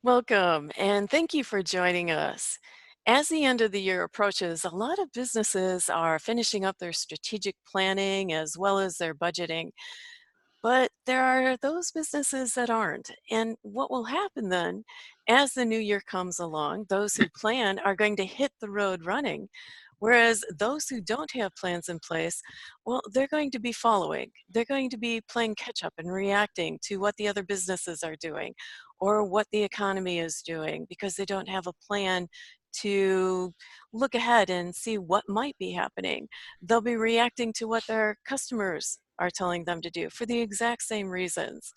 Welcome, and thank you for joining us. As the end of the year approaches, a lot of businesses are finishing up their strategic planning as well as their budgeting, but there are those businesses that aren't. And what will happen then, as the new year comes along, those who plan are going to hit the road running, whereas those who don't have plans in place, well, they're going to be following. They're going to be playing catch up and reacting to what the other businesses are doing or what the economy is doing because they don't have a plan to look ahead and see what might be happening. They'll be reacting to what their customers are telling them to do for the exact same reasons.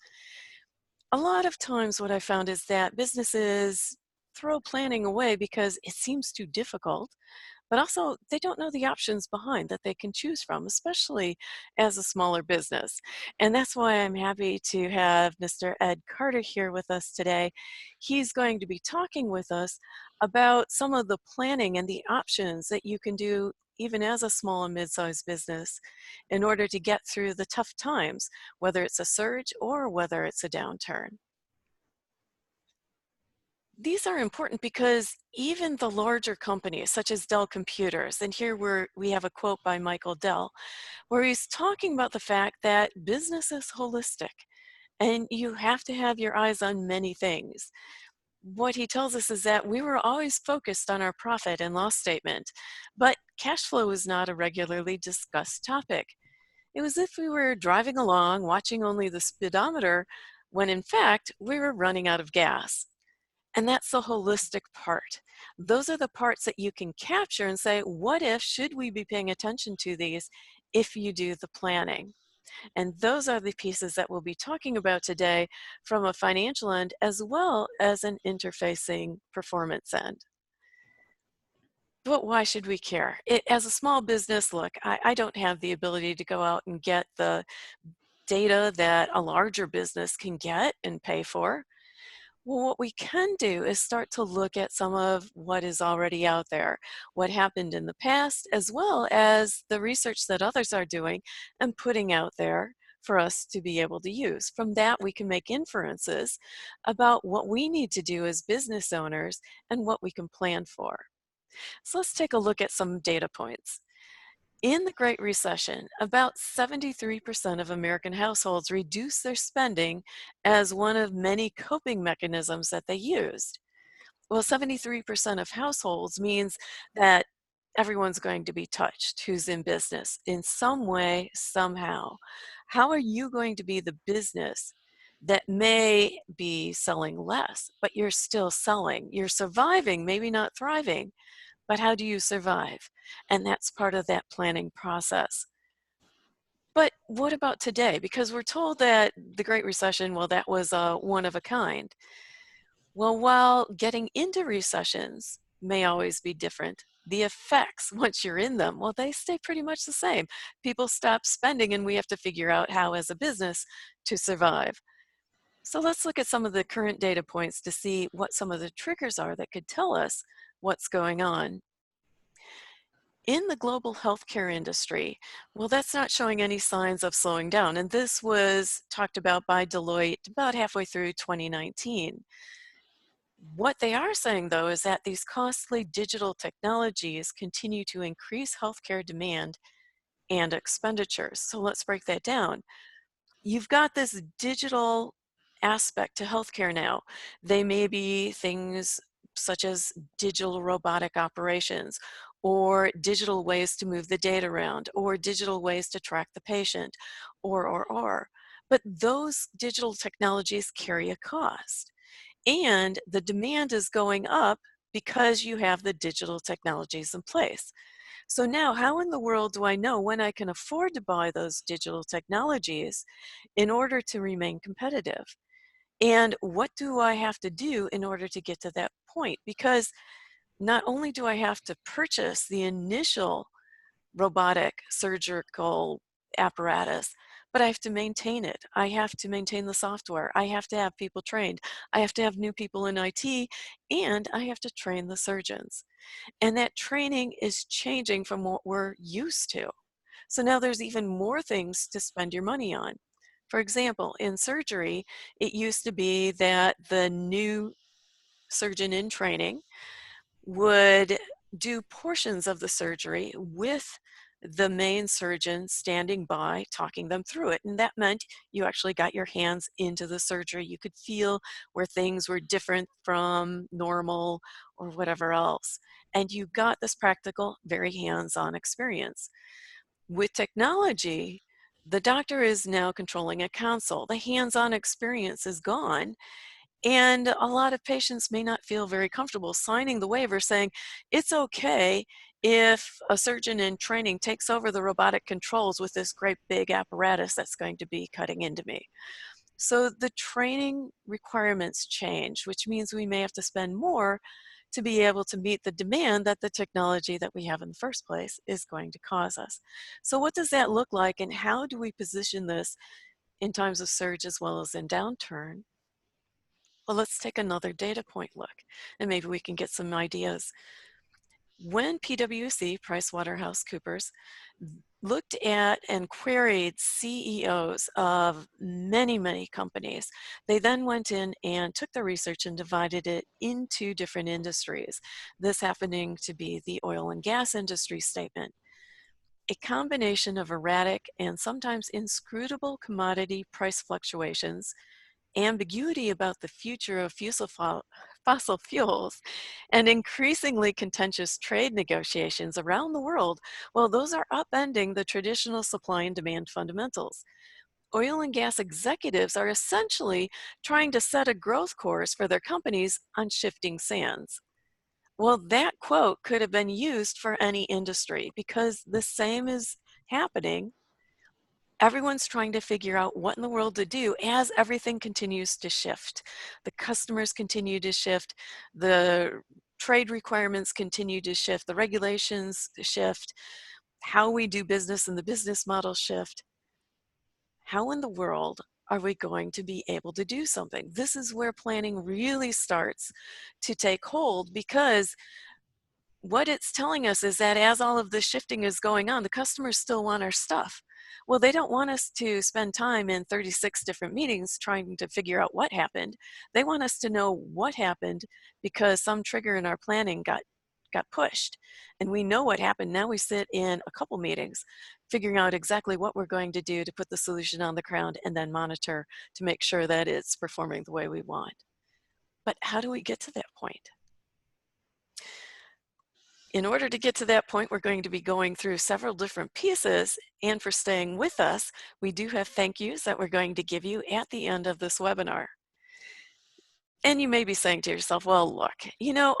A lot of times, what I found is that businesses throw planning away because it seems too difficult, but also they don't know the options behind that they can choose from, especially as a smaller business. And that's why I'm happy to have Mr. Ed Carter here with us today. He's going to be talking with us about some of the planning and the options that you can do even as a small and mid-sized business in order to get through the tough times, whether it's a surge or whether it's a downturn. These are important because even the larger companies, such as Dell Computers, and here we have a quote by Michael Dell, where he's talking about the fact that business is holistic and you have to have your eyes on many things. What he tells us is that we were always focused on our profit and loss statement, but cash flow is not a regularly discussed topic. It was if we were driving along, watching only the speedometer, when in fact we were running out of gas. And that's the holistic part. Those are the parts that you can capture and say, what if, should we be paying attention to these if you do the planning? And those are the pieces that we'll be talking about today from a financial end as well as an interfacing performance end. But why should we care? As a small business, look, I don't have the ability to go out and get the data that a larger business can get and pay for. Well, what we can do is start to look at some of what is already out there, what happened in the past, as well as the research that others are doing and putting out there for us to be able to use. From that, we can make inferences about what we need to do as business owners and what we can plan for. So let's take a look at some data points. In the Great Recession, about 73% of American households reduced their spending as one of many coping mechanisms that they used. Well, 73% of households means that everyone's going to be touched who's in business in some way, somehow. How are you going to be the business that may be selling less, but you're still selling? You're surviving, maybe not thriving, but how do you survive? And that's part of that planning process. But what about today? Because we're told that the Great Recession, well, that was one of a kind. Well, while getting into recessions may always be different, the effects, once you're in them, well, they stay pretty much the same. People stop spending, and we have to figure out how, as a business, to survive. So let's look at some of the current data points to see what some of the triggers are that could tell us what's going on. In the global healthcare industry, well, that's not showing any signs of slowing down. And this was talked about by Deloitte about halfway through 2019. What they are saying, though, is that these costly digital technologies continue to increase healthcare demand and expenditures. So let's break that down. You've got this digital aspect to healthcare now. They may be things such as digital robotic operations or digital ways to move the data around or digital ways to track the patient or. But those digital technologies carry a cost and the demand is going up because you have the digital technologies in place. So now, how in the world do I know when I can afford to buy those digital technologies in order to remain competitive? And what do I have to do in order to get to that point? Because not only do I have to purchase the initial robotic surgical apparatus, but I have to maintain it. I have to maintain the software. I have to have people trained. I have to have new people in IT, and I have to train the surgeons. And that training is changing from what we're used to. So now there's even more things to spend your money on. For example, in surgery, it used to be that the new surgeon in training would do portions of the surgery with the main surgeon standing by talking them through it. And that meant you actually got your hands into the surgery. You could feel where things were different from normal or whatever else. And you got this practical, very hands-on experience. With technology, the doctor is now controlling a console. The hands-on experience is gone, and a lot of patients may not feel very comfortable signing the waiver saying, it's okay if a surgeon in training takes over the robotic controls with this great big apparatus that's going to be cutting into me. So the training requirements change, which means we may have to spend more to be able to meet the demand that the technology that we have in the first place is going to cause us. So what does that look like, and how do we position this in times of surge as well as in downturn? Well, let's take another data point look, and maybe we can get some ideas. When PwC, PricewaterhouseCoopers, looked at and queried CEOs of many, many companies, they then went in and took the research and divided it into different industries. This happening to be the oil and gas industry statement. A combination of erratic and sometimes inscrutable commodity price fluctuations, ambiguity about the future of fossil fuels, and increasingly contentious trade negotiations around the world, well, those are upending the traditional supply and demand fundamentals. Oil and gas executives are essentially trying to set a growth course for their companies on shifting sands. Well, that quote could have been used for any industry because the same is happening. Everyone's trying to figure out what in the world to do as everything continues to shift. The customers continue to shift, the trade requirements continue to shift, the regulations shift, how we do business and the business model shift. How in the world are we going to be able to do something? This is where planning really starts to take hold, because what it's telling us is that as all of this shifting is going on, the customers still want our stuff. Well, they don't want us to spend time in 36 different meetings trying to figure out what happened. They want us to know what happened because some trigger in our planning got pushed. And we know what happened. Now we sit in a couple meetings figuring out exactly what we're going to do to put the solution on the ground and then monitor to make sure that it's performing the way we want. But how do we get to that point? In order to get to that point, we're going to be going through several different pieces, and for staying with us, we do have thank yous that we're going to give you at the end of this webinar. And you may be saying to yourself, well, look,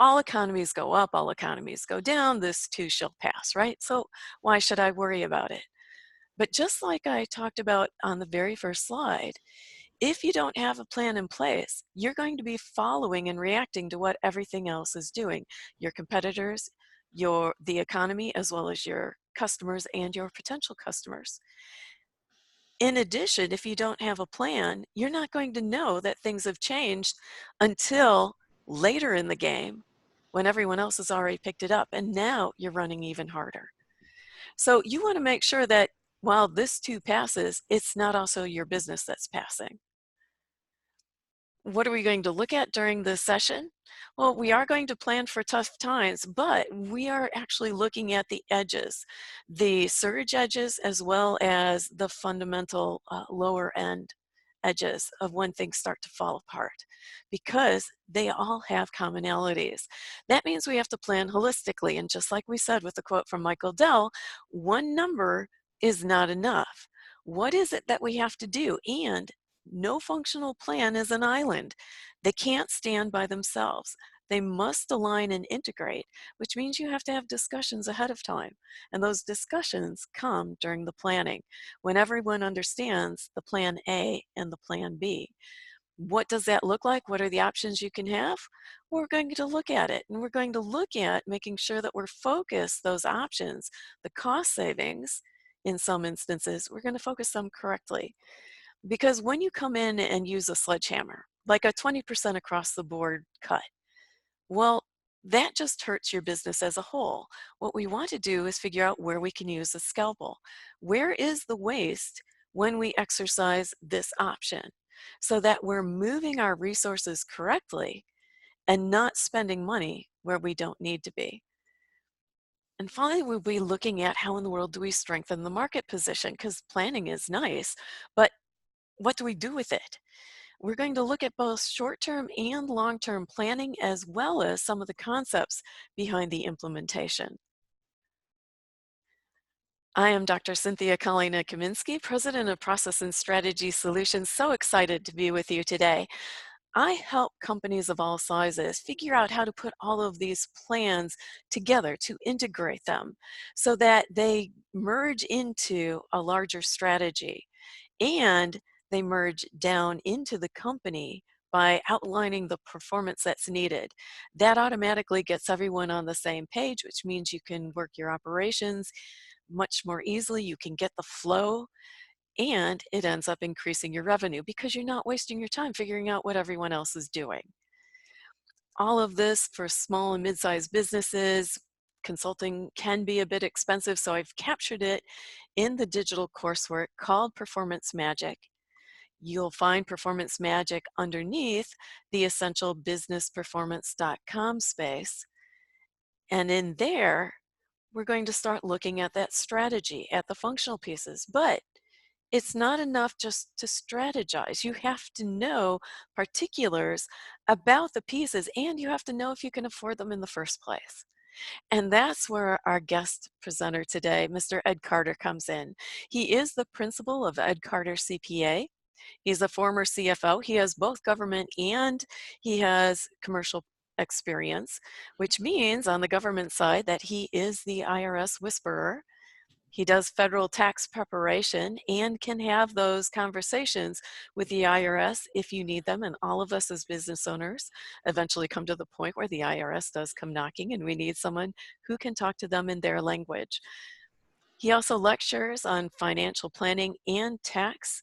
all economies go up, all economies go down, this too shall pass, right? So why should I worry about it? But just like I talked about on the very first slide, if you don't have a plan in place, you're going to be following and reacting to what everything else is doing. Your competitors, the economy, as well as your customers and your potential customers. In addition, if you don't have a plan, you're not going to know that things have changed until later in the game when everyone else has already picked it up, and now you're running even harder. So you want to make sure that while this too passes, it's not also your business that's passing. What are we going to look at during this session? Well, we are going to plan for tough times, but we are actually looking at the edges, the surge edges, as well as the fundamental lower end edges of when things start to fall apart, because they all have commonalities. That means we have to plan holistically, and just like we said with the quote from Michael Dell, one number is not enough. What is it that we have to do? And no functional plan is an island. They can't stand by themselves. They must align and integrate, which means you have to have discussions ahead of time. And those discussions come during the planning, when everyone understands the plan A and the plan B. What does that look like? What are the options you can have? We're going to look at it, and we're going to look at making sure that we're focused those options, the cost savings in some instances, we're going to focus them correctly. Because when you come in and use a sledgehammer, like a 20% across the board cut, well, that just hurts your business as a whole. What we want to do is figure out where we can use a scalpel. Where is the waste when we exercise this option, so that we're moving our resources correctly and not spending money where we don't need to be. And finally, we'll be looking at how in the world do we strengthen the market position, because planning is nice, but what do we do with it? We're going to look at both short-term and long-term planning, as well as some of the concepts behind the implementation. I am Dr. Cynthia Kalina-Kaminsky, President of Process and Strategy Solutions. So excited to be with you today. I help companies of all sizes figure out how to put all of these plans together to integrate them so that they merge into a larger strategy, and they merge down into the company by outlining the performance that's needed. That automatically gets everyone on the same page, which means you can work your operations much more easily. You can get the flow, and it ends up increasing your revenue because you're not wasting your time figuring out what everyone else is doing. All of this for small and mid-sized businesses. Consulting can be a bit expensive, so I've captured it in the digital coursework called Performance Magic. You'll find Performance Magic underneath the essentialbusinessperformance.com space. And in there, we're going to start looking at that strategy, at the functional pieces. But it's not enough just to strategize. You have to know particulars about the pieces, and you have to know if you can afford them in the first place. And that's where our guest presenter today, Mr. Ed Carter, comes in. He is the principal of Ed Carter CPA. He's a former CFO. He has both government and he has commercial experience, which means on the government side that he is the IRS whisperer. He does federal tax preparation and can have those conversations with the IRS if you need them. And all of us as business owners eventually come to the point where the IRS does come knocking and we need someone who can talk to them in their language. He also lectures on financial planning and tax.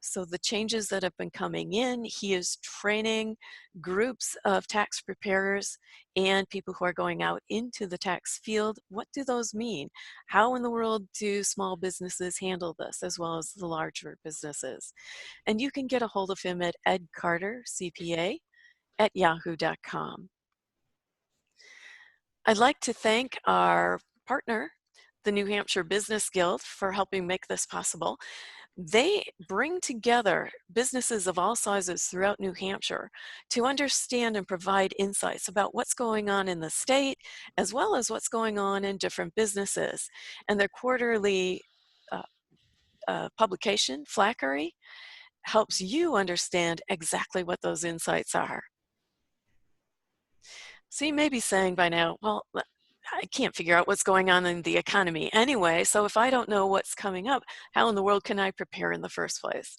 So the changes that have been coming in, he is training groups of tax preparers and people who are going out into the tax field. What do those mean? How in the world do small businesses handle this, as well as the larger businesses? And you can get a hold of him at edcartercpa@yahoo.com. I'd like to thank our partner, the New Hampshire Business Guild, for helping make this possible. They bring together businesses of all sizes throughout New Hampshire to understand and provide insights about what's going on in the state, as well as what's going on in different businesses. And their quarterly publication, Flackery, helps you understand exactly what those insights are. So you may be saying by now, well, I can't figure out what's going on in the economy anyway, so if I don't know what's coming up, how in the world can I prepare in the first place?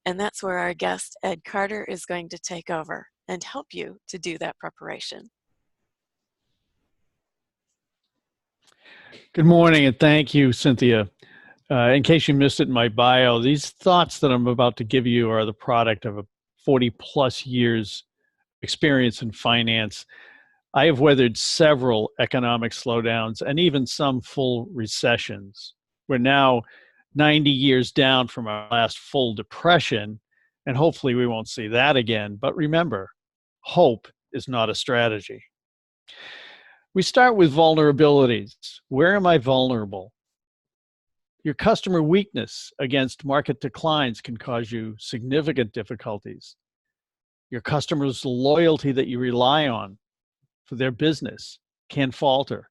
And that's where our guest, Ed Carter, is going to take over and help you to do that preparation. Good morning, and thank you, Cynthia. In case you missed it in my bio, these thoughts that I'm about to give you are the product of a 40-plus years experience in finance. I have weathered several economic slowdowns and even some full recessions. We're now 90 years down from our last full depression, and hopefully we won't see that again. But remember, hope is not a strategy. We start with vulnerabilities. Where am I vulnerable? Your customer weakness against market declines can cause you significant difficulties. Your customers' loyalty that you rely on for their business can falter.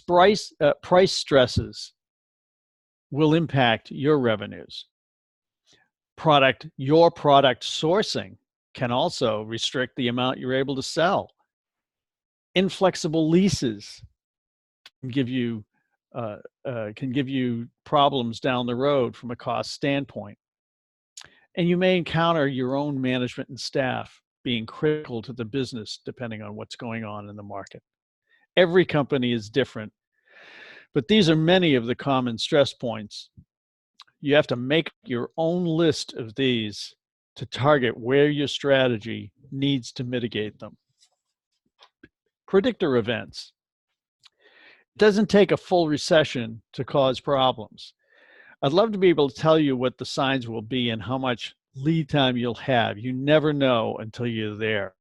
Price stresses will impact your revenues. Your product sourcing can also restrict the amount you're able to sell. Inflexible leases can give you problems down the road from a cost standpoint. And you may encounter your own management and staff being critical to the business depending on what's going on in the market. Every company is different, but these are many of the common stress points. You have to make your own list of these to target where your strategy needs to mitigate them. Predictor events. It doesn't take a full recession to cause problems. I'd love to be able to tell you what the signs will be and how much lead time you'll have. You never know until you're there.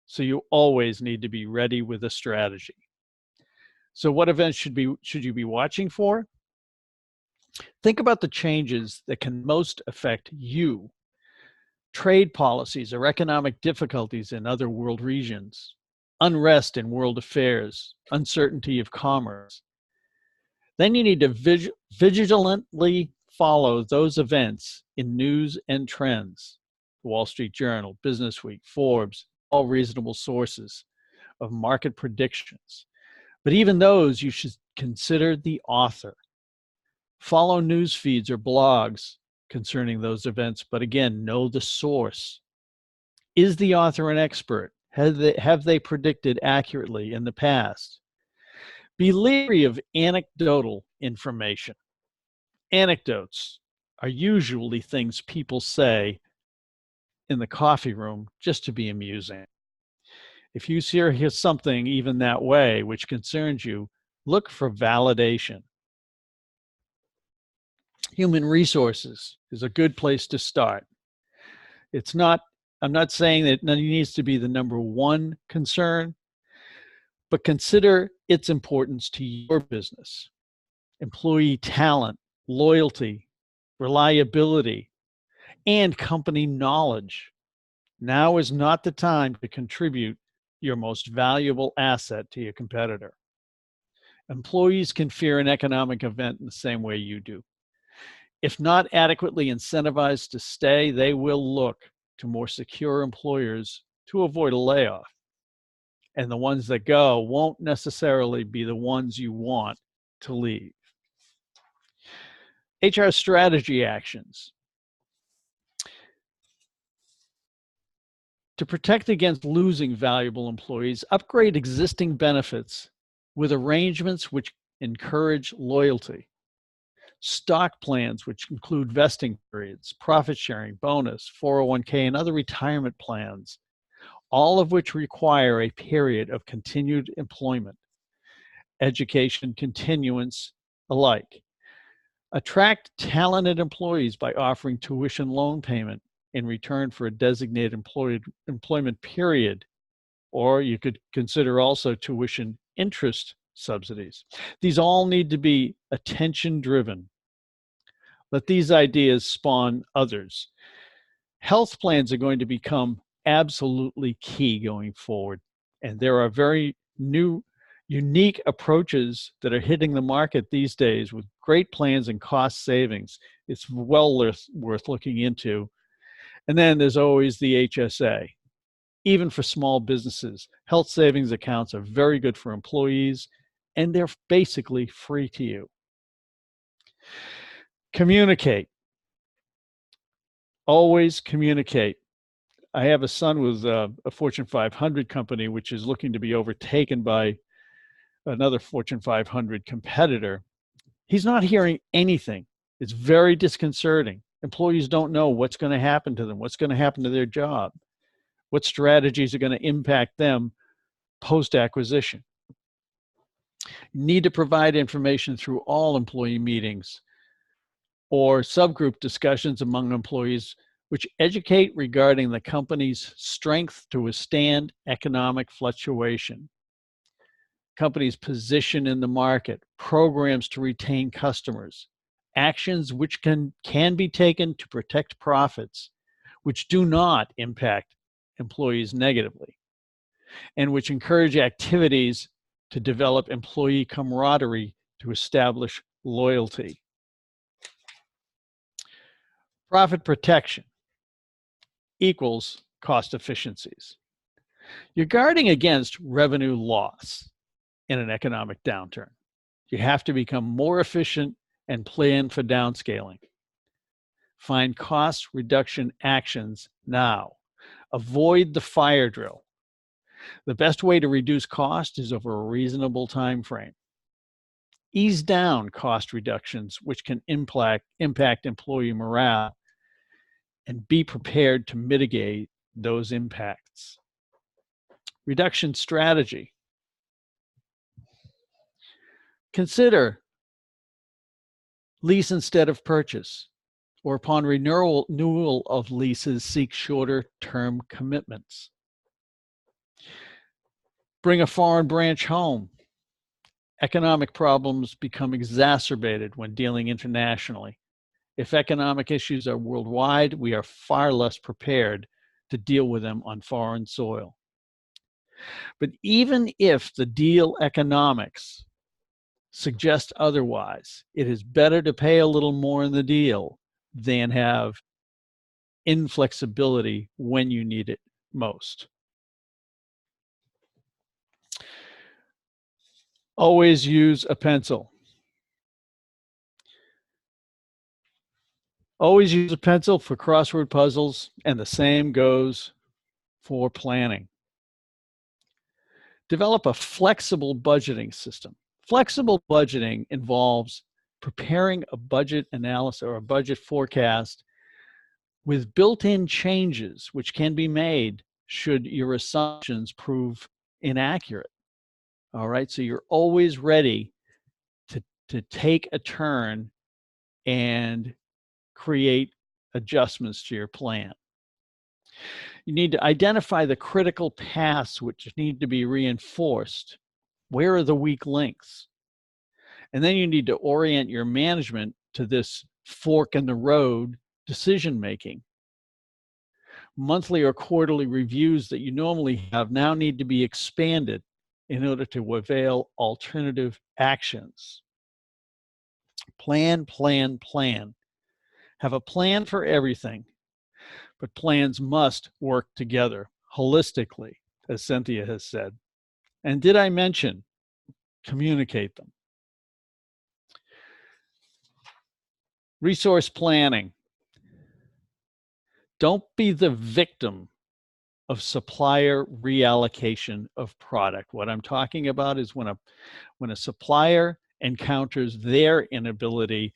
So you always need to be ready with a strategy. So what events should you be watching for? Think about the changes that can most affect you. Trade policies or economic difficulties in other world regions, unrest in world affairs, uncertainty of commerce. Then you need to vigilantly follow those events in news and trends. The Wall Street Journal, Business Week, Forbes, all reasonable sources of market predictions. But even those, you should consider the author. Follow news feeds or blogs concerning those events, but again, know the source. Is the author an expert? Have they predicted accurately in the past? Be leery of anecdotal information. Anecdotes are usually things people say in the coffee room just to be amusing. If you hear something even that way which concerns you, look for validation. Human resources is a good place to start. I'm not saying that it needs to be the number one concern, but consider its importance to your business. Employee talent, loyalty, reliability, and company knowledge. Now is not the time to contribute your most valuable asset to your competitor. Employees can fear an economic event in the same way you do. If not adequately incentivized to stay, they will look to more secure employers to avoid a layoff. And the ones that go won't necessarily be the ones you want to leave. HR strategy actions. To protect against losing valuable employees, upgrade existing benefits with arrangements which encourage loyalty. Stock plans, which include vesting periods, profit sharing, bonus, 401k, and other retirement plans, all of which require a period of continued employment, education, continuance alike. Attract talented employees by offering tuition loan payment in return for a designated employment period, or you could consider also tuition interest subsidies. These all need to be attention-driven. Let these ideas spawn others. Health plans are going to become absolutely key going forward, and there are very new, unique approaches that are hitting the market these days with great plans and cost savings. It's well worth looking into. And then there's always the HSA. Even for small businesses, health savings accounts are very good for employees, and they're basically free to you. Communicate. Always communicate. I have a son with a Fortune 500 company, which is looking to be overtaken by another Fortune 500 competitor. He's not hearing anything. It's very disconcerting. Employees don't know what's going to happen to them, what's going to happen to their job, what strategies are going to impact them post-acquisition. You need to provide information through all employee meetings or subgroup discussions among employees which educate regarding the company's strength to withstand economic fluctuation, company's position in the market, programs to retain customers, actions which can be taken to protect profits, which do not impact employees negatively, and which encourage activities to develop employee camaraderie to establish loyalty. Profit protection equals cost efficiencies. You're guarding against revenue loss in an economic downturn. You have to become more efficient and plan for downscaling. Find cost reduction actions now. Avoid the fire drill. The best way to reduce cost is over a reasonable time frame. Ease down cost reductions, which can impact employee morale, and be prepared to mitigate those impacts. Reduction strategy. Consider lease instead of purchase, or upon renewal of leases, seek shorter term commitments. Bring a foreign branch home. Economic problems become exacerbated when dealing internationally. If economic issues are worldwide, we are far less prepared to deal with them on foreign soil. But even if the deal economics suggest otherwise, it is better to pay a little more in the deal than have inflexibility when you need it most. Always use a pencil. Always use a pencil for crossword puzzles, and the same goes for planning. Develop a flexible budgeting system. Flexible budgeting involves preparing a budget analysis or a budget forecast with built-in changes which can be made should your assumptions prove inaccurate. All right, so you're always ready to take a turn and create adjustments to your plan. You need to identify the critical paths which need to be reinforced. Where are the weak links? And then you need to orient your management to this fork in the road decision making. Monthly or quarterly reviews that you normally have now need to be expanded in order to avail alternative actions. Plan, plan, plan. Have a plan for everything, but plans must work together holistically, as Cynthia has said. And did I mention communicate them? Resource planning. Don't be the victim of supplier reallocation of product. What I'm talking about is when a supplier encounters their inability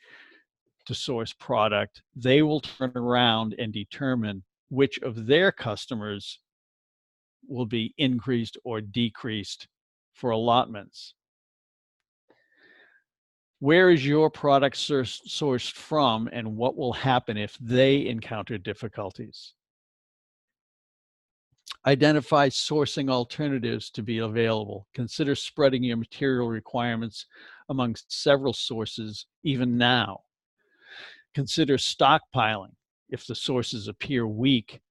to source product, they will turn around and determine which of their customers will be increased or decreased for allotments. Where is your product sourced from, and what will happen if they encounter difficulties? Identify sourcing alternatives to be available. Consider spreading your material requirements amongst several sources even now. Consider stockpiling if the sources appear weak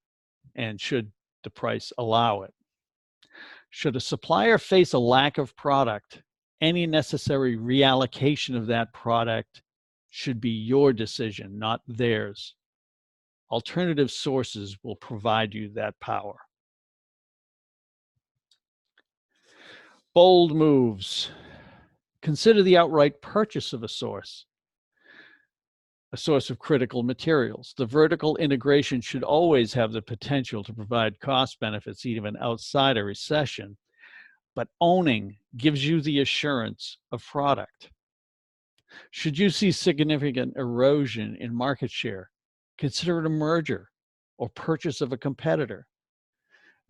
and should the price allow it. Should a supplier face a lack of product, any necessary reallocation of that product should be your decision, not theirs. Alternative sources will provide you that power. Bold moves. Consider the outright purchase of a source of critical materials. The vertical integration should always have the potential to provide cost benefits even outside a recession, but owning gives you the assurance of product. Should you see significant erosion in market share, consider it a merger or purchase of a competitor.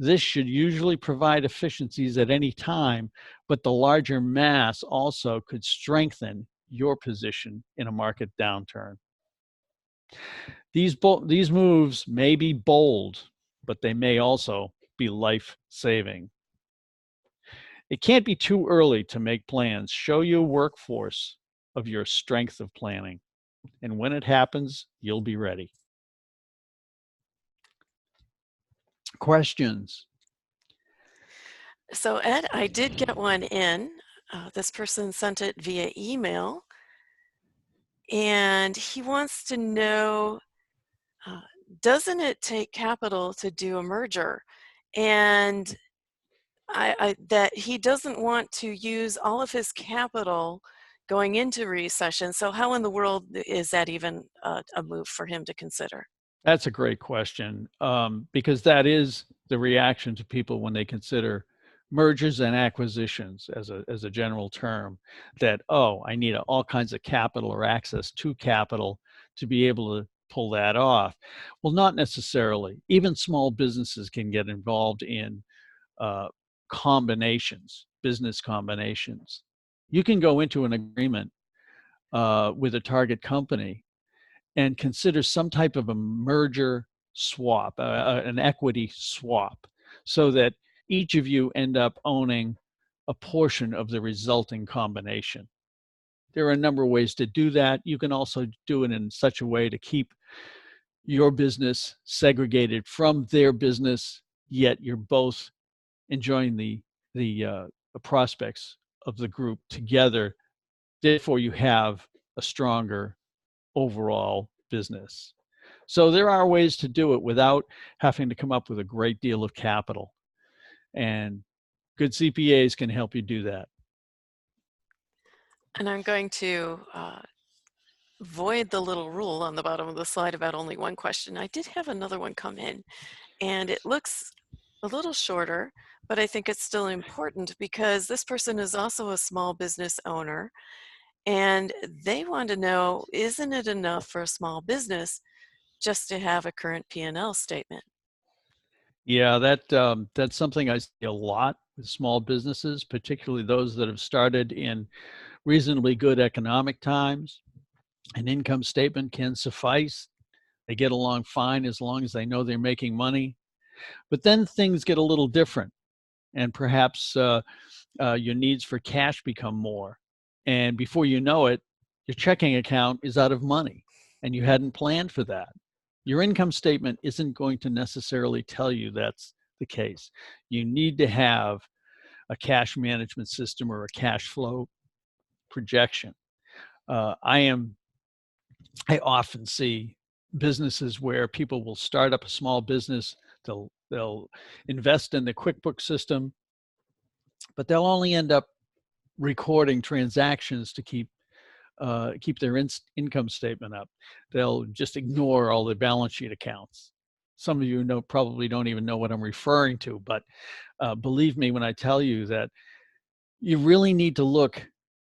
This should usually provide efficiencies at any time, but the larger mass also could strengthen your position in a market downturn. These moves may be bold, but they may also be life-saving. It can't be too early to make plans. Show your workforce of your strength of planning. And when it happens, you'll be ready. Questions? So Ed, I did get one in. This person sent it via email, and he wants to know, doesn't it take capital to do a merger? And that he doesn't want to use all of his capital going into recession. So how in the world is that even a move for him to consider? That's a great question, because that is the reaction to people when they consider mergers and acquisitions as a general term, that, oh, I need all kinds of capital or access to capital to be able to pull that off. Well, not necessarily. Even small businesses can get involved in combinations, business combinations. You can go into an agreement with a target company and consider some type of a merger swap, an equity swap, so that each of you end up owning a portion of the resulting combination. There are a number of ways to do that. You can also do it in such a way to keep your business segregated from their business, yet you're both enjoying the prospects of the group together. Therefore, you have a stronger overall business. So there are ways to do it without having to come up with a great deal of capital. And good CPAs can help you do that. And I'm going to void the little rule on the bottom of the slide about only one question. I did have another one come in, and it looks a little shorter, but I think it's still important because this person is also a small business owner, and they want to know, isn't it enough for a small business just to have a current P&L statement? Yeah, that's something I see a lot with small businesses, particularly those that have started in reasonably good economic times. An income statement can suffice. They get along fine as long as they know they're making money. But then things get a little different, and perhaps your needs for cash become more. And before you know it, your checking account is out of money, and you hadn't planned for that. Your income statement isn't going to necessarily tell you that's the case. You need to have a cash management system or a cash flow projection. Uh, I am I often see businesses where people will start up a small business, they'll invest in the QuickBooks system, but they'll only end up recording transactions to keep their income statement up. They'll just ignore all the balance sheet accounts. Some of you probably don't even know what I'm referring to, but believe me when I tell you that you really need to look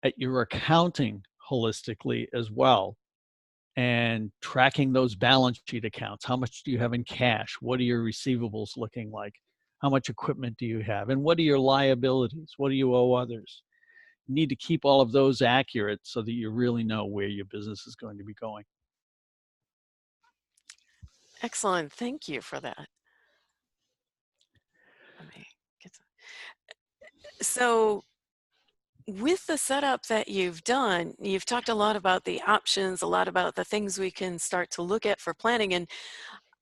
at your accounting holistically as well, and tracking those balance sheet accounts. How much do you have in cash? What are your receivables looking like? How much equipment do you have? And what are your liabilities? What do you owe others? You need to keep all of those accurate so that you really know where your business is going to be going. Excellent. Thank you for that. Let me get so with the setup that you've done, you've talked a lot about the options, a lot about the things we can start to look at for planning. And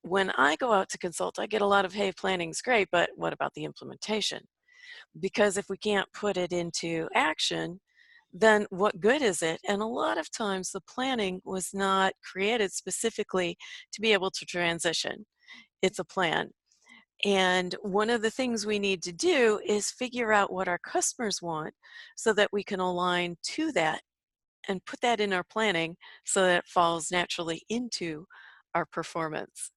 when I go out to consult, I get a lot of, hey, planning's great, but what about the implementation? Because if we can't put it into action, then what good is it? And a lot of times the planning was not created specifically to be able to transition. It's a plan. And one of the things we need to do is figure out what our customers want so that we can align to that and put that in our planning so that it falls naturally into our performance.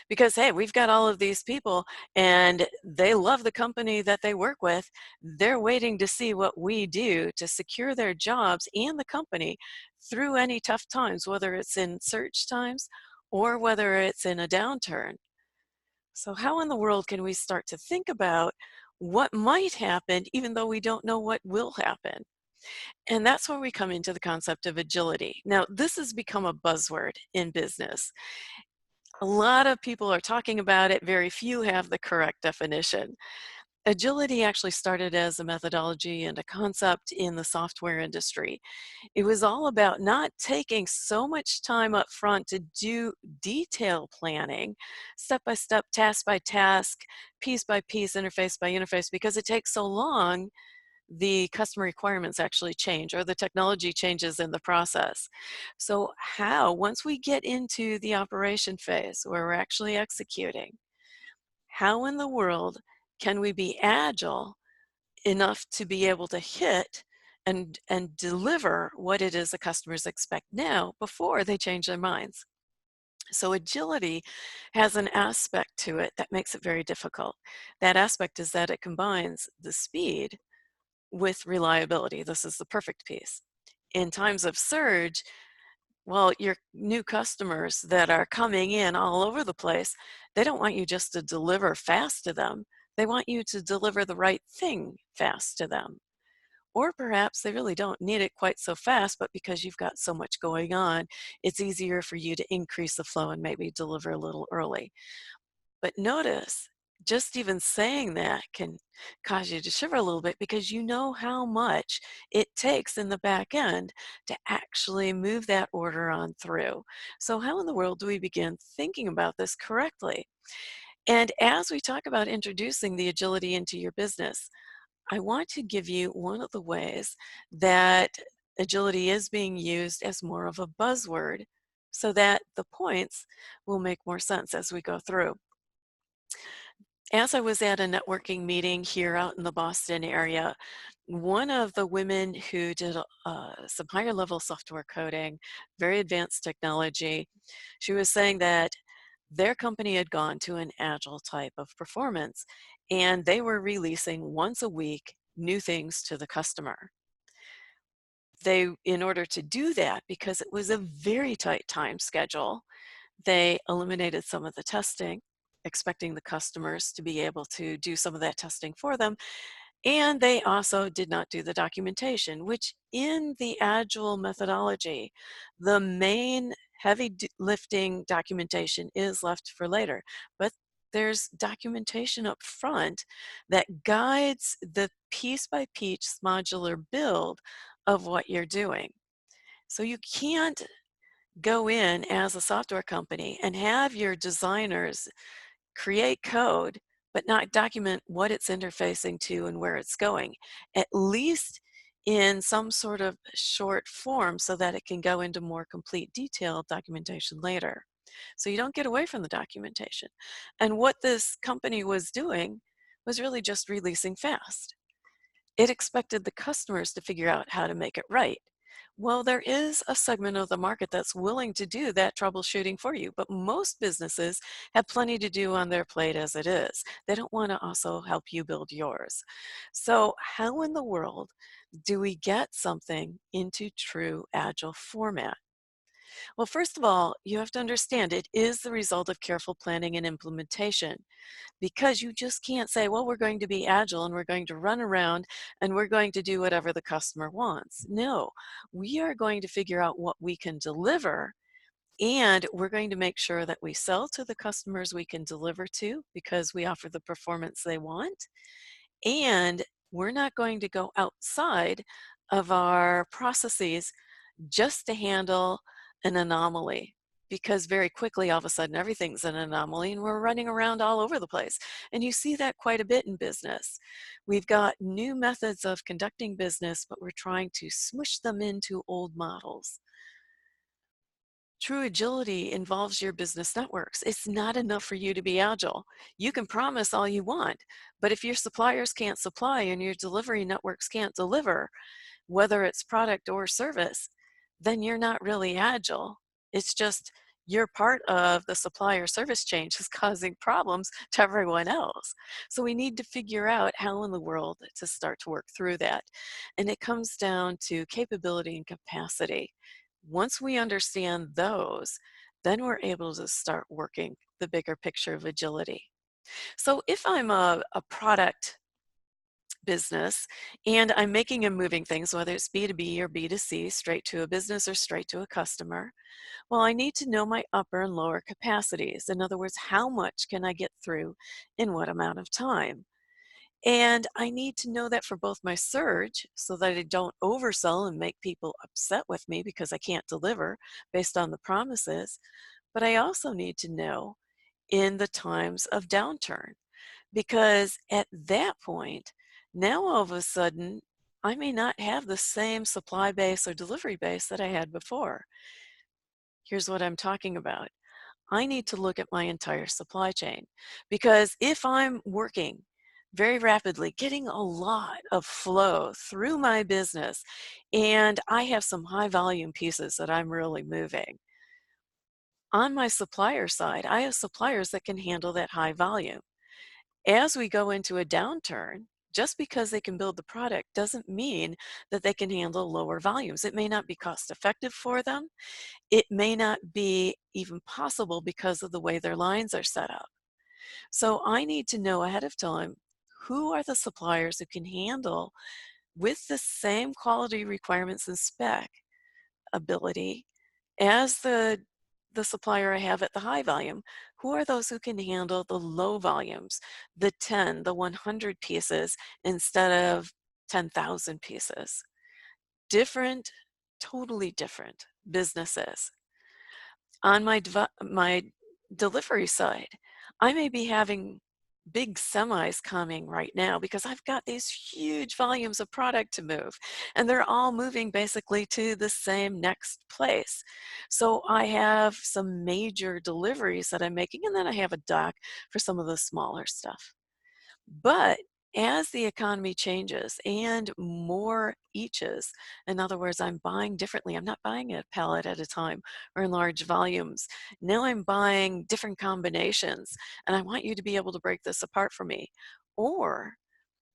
Because, hey, we've got all of these people and they love the company that they work with. They're waiting to see what we do to secure their jobs and the company through any tough times, whether it's in surge times or whether it's in a downturn. So how in the world can we start to think about what might happen even though we don't know what will happen? And that's where we come into the concept of agility. Now, this has become a buzzword in business. A lot of people are talking about it, very few have the correct definition. Agility actually started as a methodology and a concept in the software industry. It was all about not taking so much time up front to do detail planning, step by step, task by task, piece by piece, interface by interface, because it takes so long, the customer requirements actually change or the technology changes in the process. So how, once we get into the operation phase where we're actually executing, how in the world can we be agile enough to be able to hit and deliver what it is the customers expect now before they change their minds? So agility has an aspect to it that makes it very difficult. That aspect is that it combines the speed with reliability. This is the perfect piece. In times of surge, well, your new customers that are coming in all over the place, they don't want you just to deliver fast to them. They want you to deliver the right thing fast to them. Or perhaps they really don't need it quite so fast, but because you've got so much going on, it's easier for you to increase the flow and maybe deliver a little early. But notice Just even saying that can cause you to shiver a little bit because you know how much it takes in the back end to actually move that order on through. So, how in the world do we begin thinking about this correctly? And as we talk about introducing the agility into your business, I want to give you one of the ways that agility is being used as more of a buzzword so that the points will make more sense as we go through. As I was at a networking meeting here out in the Boston area, one of the women who did some higher level software coding, very advanced technology, she was saying that their company had gone to an agile type of performance and they were releasing once a week new things to the customer. In order to do that, because it was a very tight time schedule, they eliminated some of the testing, expecting the customers to be able to do some of that testing for them. And they also did not do the documentation, which in the Agile methodology, the main lifting documentation is left for later. But there's documentation up front that guides the piece by piece modular build of what you're doing. So you can't go in as a software company and have your designers create code, but not document what it's interfacing to and where it's going, at least in some sort of short form so that it can go into more complete detailed documentation later. So you don't get away from the documentation. And what this company was doing was really just releasing fast. It expected the customers to figure out how to make it right. Well, there is a segment of the market that's willing to do that troubleshooting for you, but most businesses have plenty to do on their plate as it is. They don't want to also help you build yours. So, how in the world do we get something into true agile format? Well, first of all, you have to understand it is the result of careful planning and implementation because you just can't say, well, we're going to be agile and we're going to run around and we're going to do whatever the customer wants. No, we are going to figure out what we can deliver and we're going to make sure that we sell to the customers we can deliver to because we offer the performance they want. And we're not going to go outside of our processes just to handle an anomaly because very quickly all of a sudden everything's an anomaly and we're running around all over the place. And you see that quite a bit in business. We've got new methods of conducting business, but we're trying to smush them into old models. True agility involves your business networks. It's not enough for you to be agile. You can promise all you want, but if your suppliers can't supply and your delivery networks can't deliver, whether it's product or service, then you're not really agile. It's just you're part of the supplier service chain is causing problems to everyone else. So we need to figure out how in the world to start to work through that. And it comes down to capability and capacity. Once we understand those, then we're able to start working the bigger picture of agility. So if I'm a product business and I'm making and moving things, whether it's B2B or B2C, straight to a business or straight to a customer, well, I need to know my upper and lower capacities. In other words, how much can I get through in what amount of time? And I need to know that for both my surge so that I don't oversell and make people upset with me because I can't deliver based on the promises. But I also need to know in the times of downturn because at that point, now all of a sudden, I may not have the same supply base or delivery base that I had before. Here's what I'm talking about. I need to look at my entire supply chain because if I'm working very rapidly, getting a lot of flow through my business, and I have some high volume pieces that I'm really moving, on my supplier side, I have suppliers that can handle that high volume. As we go into a downturn, just because they can build the product doesn't mean that they can handle lower volumes. It may not be cost effective for them. It may not be even possible because of the way their lines are set up. So I need to know ahead of time who are the suppliers who can handle with the same quality requirements and spec ability as the supplier I have at the high volume. Who are those who can handle the low volumes, the 10, the 100 pieces instead of 10,000 pieces? Different, totally different businesses. On my delivery side, I may be having big semis coming right now because I've got these huge volumes of product to move, and they're all moving basically to the same next place. So I have some major deliveries that I'm making, and then I have a dock for some of the smaller stuff. But as the economy changes and more eaches, in other words, I'm buying differently. I'm not buying a pallet at a time or in large volumes. Now I'm buying different combinations, and I want you to be able to break this apart for me. Or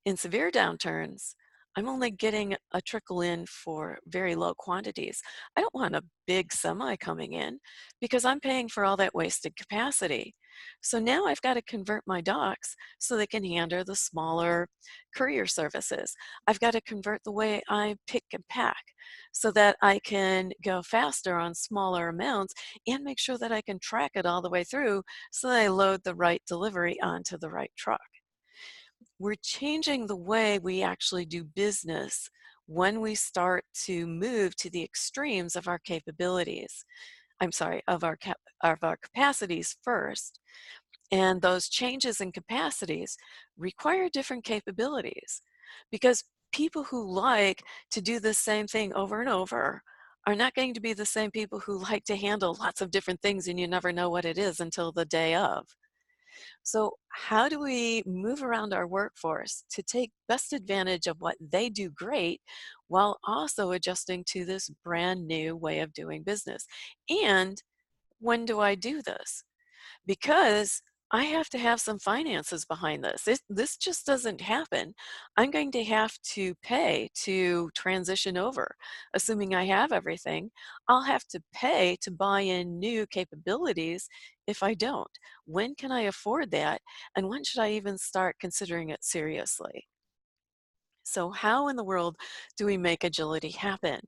in severe downturns, I'm only getting a trickle in for very low quantities. I don't want a big semi coming in because I'm paying for all that wasted capacity. So now I've got to convert my docks so they can handle the smaller courier services. I've got to convert the way I pick and pack so that I can go faster on smaller amounts and make sure that I can track it all the way through so that I load the right delivery onto the right truck. We're changing the way we actually do business when we start to move to the extremes of our capabilities. I'm sorry, of our capacities first. And those changes in capacities require different capabilities because people who like to do the same thing over and over are not going to be the same people who like to handle lots of different things and you never know what it is until the day of. So, how do we move around our workforce to take best advantage of what they do great while also adjusting to this brand new way of doing business? And when do I do this? Because I have to have some finances behind this. This just doesn't happen. I'm going to have to pay to transition over. Assuming I have everything, I'll have to pay to buy in new capabilities if I don't. When can I afford that? And when should I even start considering it seriously? So, how in the world do we make agility happen?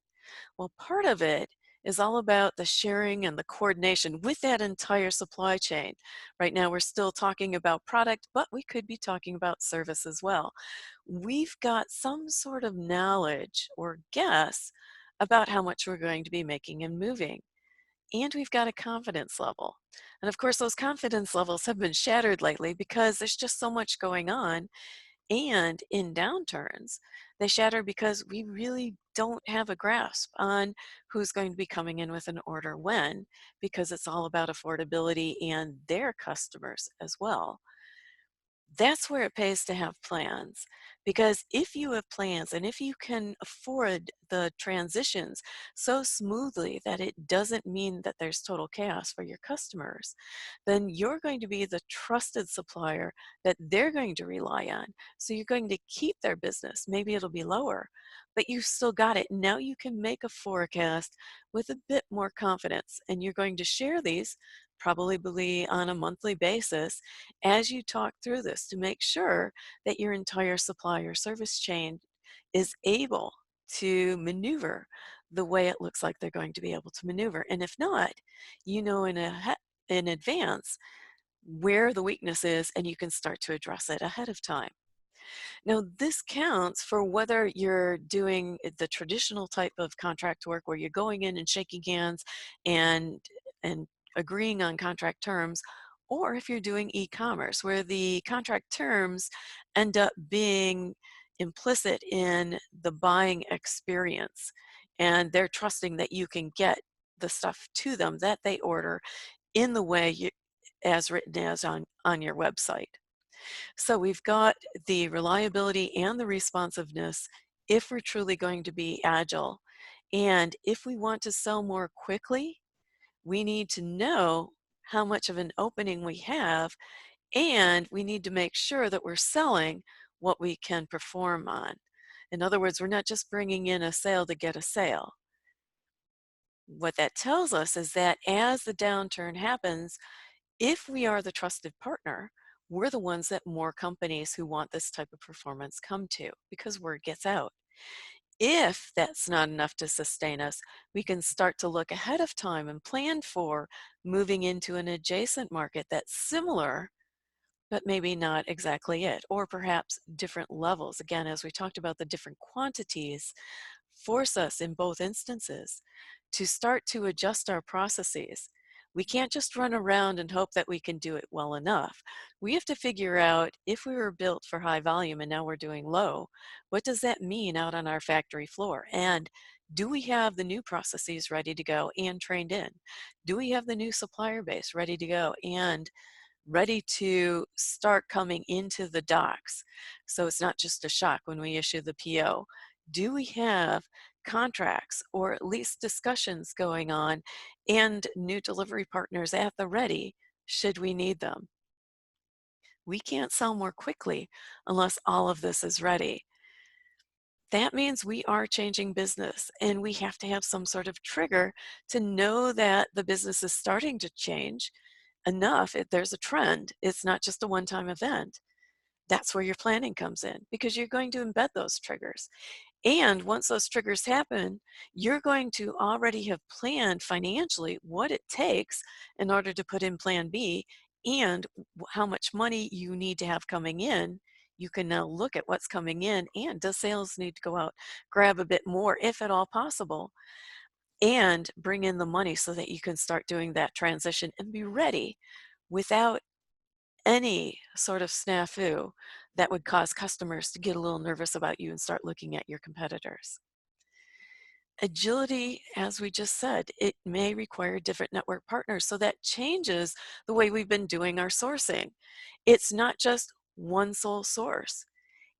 Well, part of it is all about the sharing and the coordination with that entire supply chain. Right now, we're still talking about product, but we could be talking about service as well. We've got some sort of knowledge or guess about how much we're going to be making and moving. And we've got a confidence level. And of course, those confidence levels have been shattered lately because there's just so much going on and in downturns, they shatter because we really don't have a grasp on who's going to be coming in with an order when, because it's all about affordability and their customers as well. That's where it pays to have plans. Because if you have plans and if you can afford the transitions so smoothly that it doesn't mean that there's total chaos for your customers, then you're going to be the trusted supplier that they're going to rely on. So you're going to keep their business. Maybe it'll be lower, but you've still got it. Now you can make a forecast with a bit more confidence, and you're going to share these probably on a monthly basis as you talk through this to make sure that your entire supply or service chain is able to maneuver the way it looks like they're going to be able to maneuver. And if not, you know in advance where the weakness is and you can start to address it ahead of time. Now, this counts for whether you're doing the traditional type of contract work where you're going in and shaking hands and agreeing on contract terms, or if you're doing e-commerce where the contract terms end up being implicit in the buying experience and they're trusting that you can get the stuff to them that they order in the way as written as on your website. So we've got the reliability and the responsiveness if we're truly going to be agile. And if we want to sell more quickly, we need to know how much of an opening we have, and we need to make sure that we're selling what we can perform on. In other words, we're not just bringing in a sale to get a sale. What that tells us is that as the downturn happens, if we are the trusted partner, we're the ones that more companies who want this type of performance come to because word gets out. If that's not enough to sustain us, we can start to look ahead of time and plan for moving into an adjacent market that's similar, but maybe not exactly it, or perhaps different levels. Again, as we talked about, the different quantities force us in both instances to start to adjust our processes. We can't just run around and hope that we can do it well enough. We have to figure out, if we were built for high volume and now we're doing low, what does that mean out on our factory floor? And do we have the new processes ready to go and trained in? Do we have the new supplier base ready to go and ready to start coming into the docks? So it's not just a shock when we issue the PO. Do we have contracts or at least discussions going on and new delivery partners at the ready should we need them? We can't sell more quickly unless all of this is ready. That means we are changing business, and we have to have some sort of trigger to know that the business is starting to change enough. If there's a trend, it's not just a one-time event. That's where your planning comes in, because you're going to embed those triggers. And once those triggers happen, you're going to already have planned financially what it takes in order to put in plan B, and how much money you need to have coming in. You can now look at what's coming in, and does sales need to go out, grab a bit more if at all possible, and bring in the money so that you can start doing that transition and be ready without any sort of snafu that would cause customers to get a little nervous about you and start looking at your competitors. Agility, as we just said, it may require different network partners, so that changes the way we've been doing our sourcing. It's not just one sole source.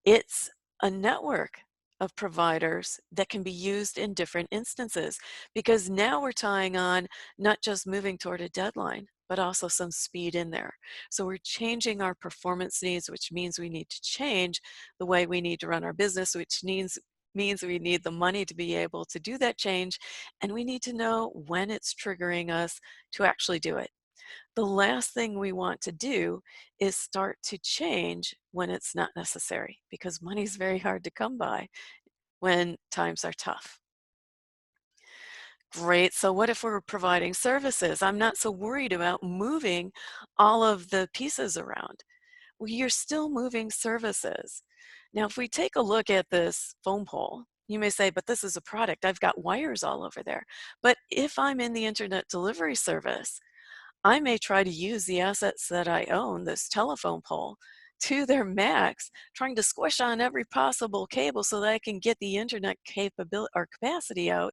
It's a network of providers that can be used in different instances, because now we're tying on not just moving toward a deadline, but also some speed in there. So we're changing our performance needs, which means we need to change the way we need to run our business, which means we need the money to be able to do that change, and we need to know when it's triggering us to actually do it. The last thing we want to do is start to change when it's not necessary, because money is very hard to come by when times are tough. Great. So what if we're providing services? I'm not so worried about moving all of the pieces around. Well, you're still moving services. Now, if we take a look at this foam pole, you may say, but this is a product. I've got wires all over there. But if I'm in the internet delivery service, I may try to use the assets that I own, this telephone pole, to their max, trying to squish on every possible cable so that I can get the internet capability or capacity out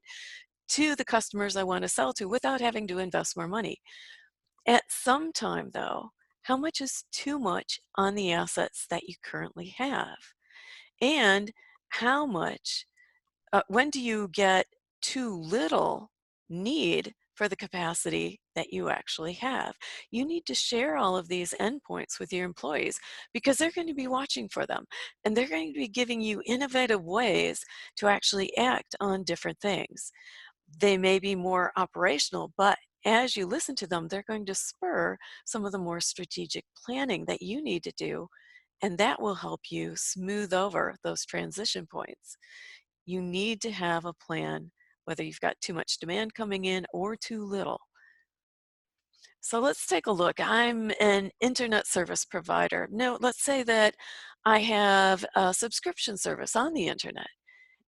to the customers I want to sell to without having to invest more money. At some time, though, how much is too much on the assets that you currently have? And how much when do you get too little need for the capacity that you actually have? You need to share all of these endpoints with your employees, because they're going to be watching for them, and they're going to be giving you innovative ways to actually act on different things. They may be more operational, but as you listen to them, they're going to spur some of the more strategic planning that you need to do, and that will help you smooth over those transition points. You need to have a plan, whether you've got too much demand coming in or too little. So let's take a look. I'm an internet service provider. No, let's say that I have a subscription service on the internet,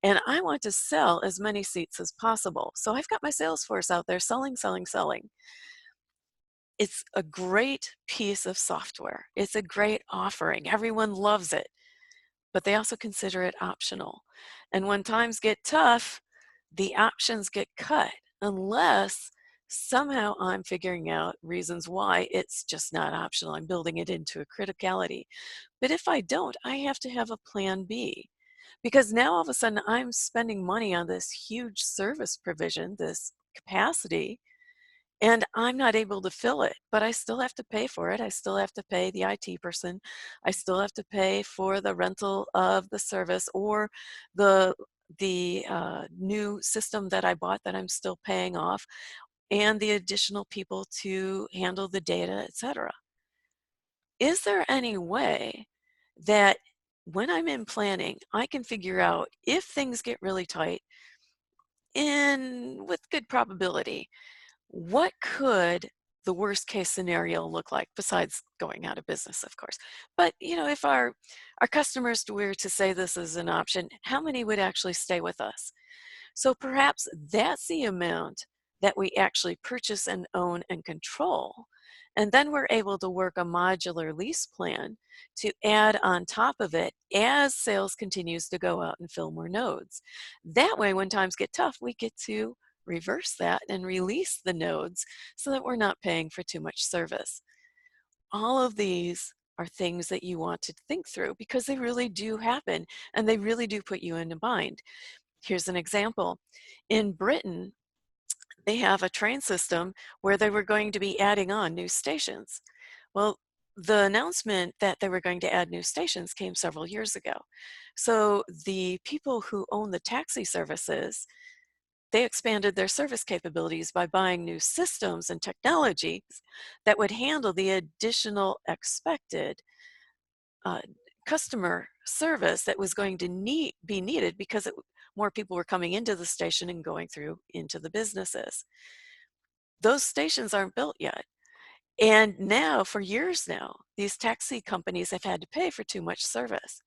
and I want to sell as many seats as possible. So I've got my sales force out there selling, selling, selling. It's a great piece of software. It's a great offering. Everyone loves it, but they also consider it optional. And when times get tough, the options get cut unless somehow I'm figuring out reasons why it's just not optional. I'm building it into a criticality. But if I don't, I have to have a plan B, because now all of a sudden I'm spending money on this huge service provision, this capacity, and I'm not able to fill it, but I still have to pay for it. I still have to pay the IT person. I still have to pay for the rental of the service, or the new system that I bought that I'm still paying off, and the additional people to handle the data, etc. Is there any way that when I'm in planning, I can figure out if things get really tight and with good probability, what could the worst case scenario look like besides going out of business, of course. But if our customers were to say this is an option, how many would actually stay with us? So perhaps that's the amount that we actually purchase and own and control. And then we're able to work a modular lease plan to add on top of it as sales continues to go out and fill more nodes. That way, when times get tough, we get to reverse that and release the nodes so that we're not paying for too much service. All of these are things that you want to think through because they really do happen and they really do put you in a bind. Here's an example. In Britain, they have a train system where they were going to be adding on new stations. Well, the announcement that they were going to add new stations came several years ago. So the people who own the taxi services, they expanded their service capabilities by buying new systems and technologies that would handle the additional expected uh, customer service that was going to be needed because more people were coming into the station and going through into the businesses. Those stations aren't built yet. And now, for years now, these taxi companies have had to pay for too much service.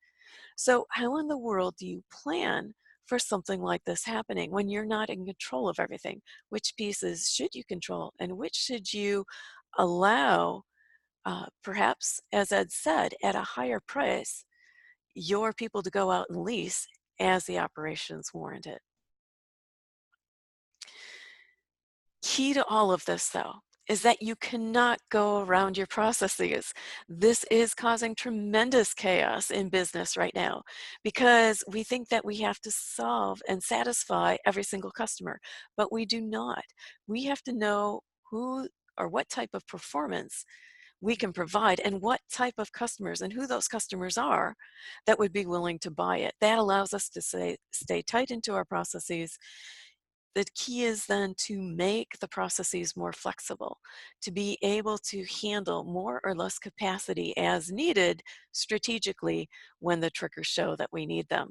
So, how in the world do you plan for something like this happening when you're not in control of everything? Which pieces should you control and which should you allow, perhaps, as Ed said, at a higher price, your people to go out and lease as the operations warrant it? Key to all of this, though, is that you cannot go around your processes. This is causing tremendous chaos in business right now because we think that we have to solve and satisfy every single customer, but we do not. We have to know who or what type of performance we can provide and what type of customers and who those customers are that would be willing to buy it. That allows us to stay tight into our processes. The key is then to make the processes more flexible, to be able to handle more or less capacity as needed strategically when the triggers show that we need them.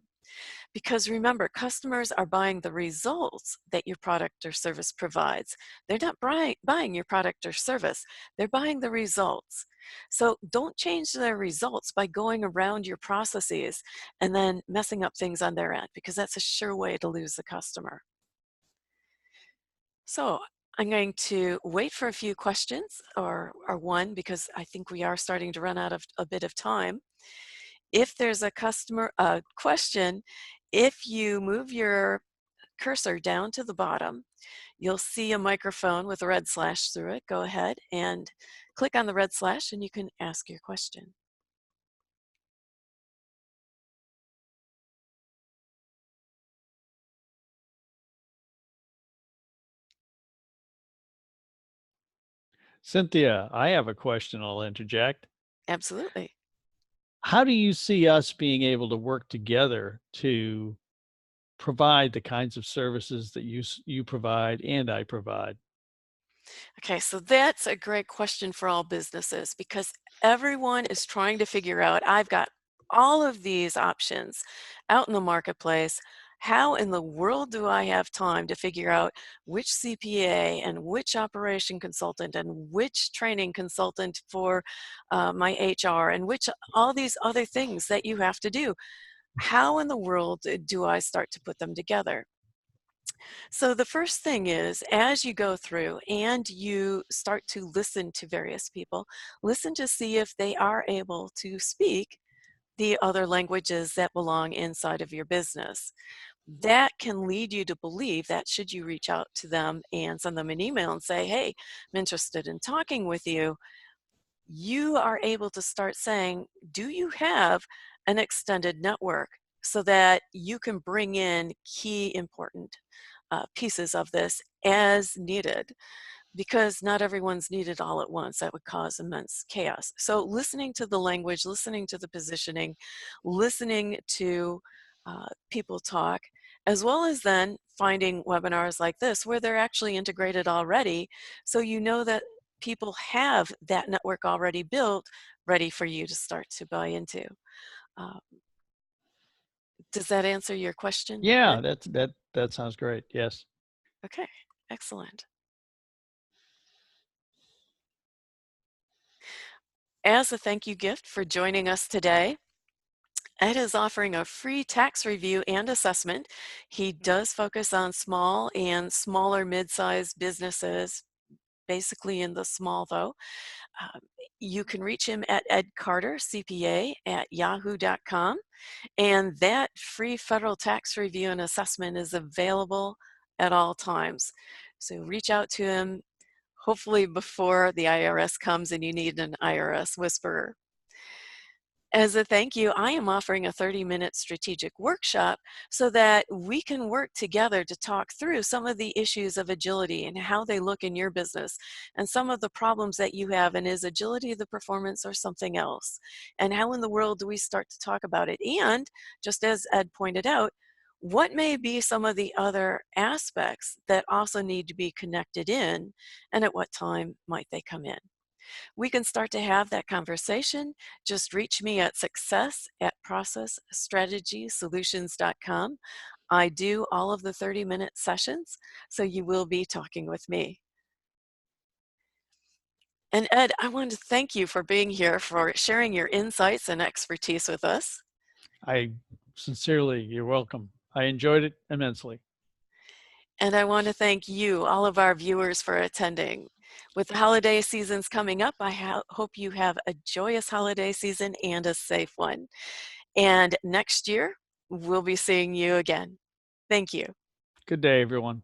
Because remember, customers are buying the results that your product or service provides. They're not buying your product or service, they're buying the results. So don't change their results by going around your processes and then messing up things on their end, because that's a sure way to lose the customer. So I'm going to wait for a few questions or one because I think we are starting to run out of a bit of time. If there's a customer question, if you move your cursor down to the bottom, you'll see a microphone with a red slash through it. Go ahead and click on the red slash and you can ask your question. Cynthia, I have a question I'll interject. Absolutely. How do you see us being able to work together to provide the kinds of services that you provide and I provide? Okay, so that's a great question for all businesses because everyone is trying to figure out, I've got all of these options out in the marketplace. How in the world do I have time to figure out which CPA and which operation consultant and which training consultant for my HR and which all these other things that you have to do? How in the world do I start to put them together? So the first thing is, as you go through and you start to listen to various people, listen to see if they are able to speak the other languages that belong inside of your business. That can lead you to believe that should you reach out to them and send them an email and say, hey, I'm interested in talking with you, you are able to start saying, do you have an extended network so that you can bring in key important pieces of this as needed, because not everyone's needed all at once. That would cause immense chaos. So listening to the language, listening to the positioning, listening to people talk, as well as then finding webinars like this where they're actually integrated already, so you know that people have that network already built ready for you to start to buy into. Uh, Does that answer your question, Yeah, Ed? that sounds great. Yes. Okay, excellent. As a thank you gift for joining us today, Ed is offering a free tax review and assessment. He does focus on small and smaller mid-sized businesses, basically in the small though. Um, you can reach him at edcartercpa@yahoo.com, and that free federal tax review and assessment is available at all times. So reach out to him, hopefully before the IRS comes and you need an IRS whisperer. As a thank you, I am offering a 30-minute strategic workshop so that we can work together to talk through some of the issues of agility and how they look in your business and some of the problems that you have. And is agility the performance or something else? And how in the world do we start to talk about it? And just as Ed pointed out, what may be some of the other aspects that also need to be connected in, and at what time might they come in? We can start to have that conversation. Just reach me at success@processstrategysolutions.com. I do all of the 30-minute sessions, so you will be talking with me. And Ed, I want to thank you for being here, for sharing your insights and expertise with us. I sincerely, you're welcome. I enjoyed it immensely. And I want to thank you, all of our viewers, for attending. With the holiday seasons coming up, I hope you have a joyous holiday season and a safe one. And next year, we'll be seeing you again. Thank you. Good day, everyone.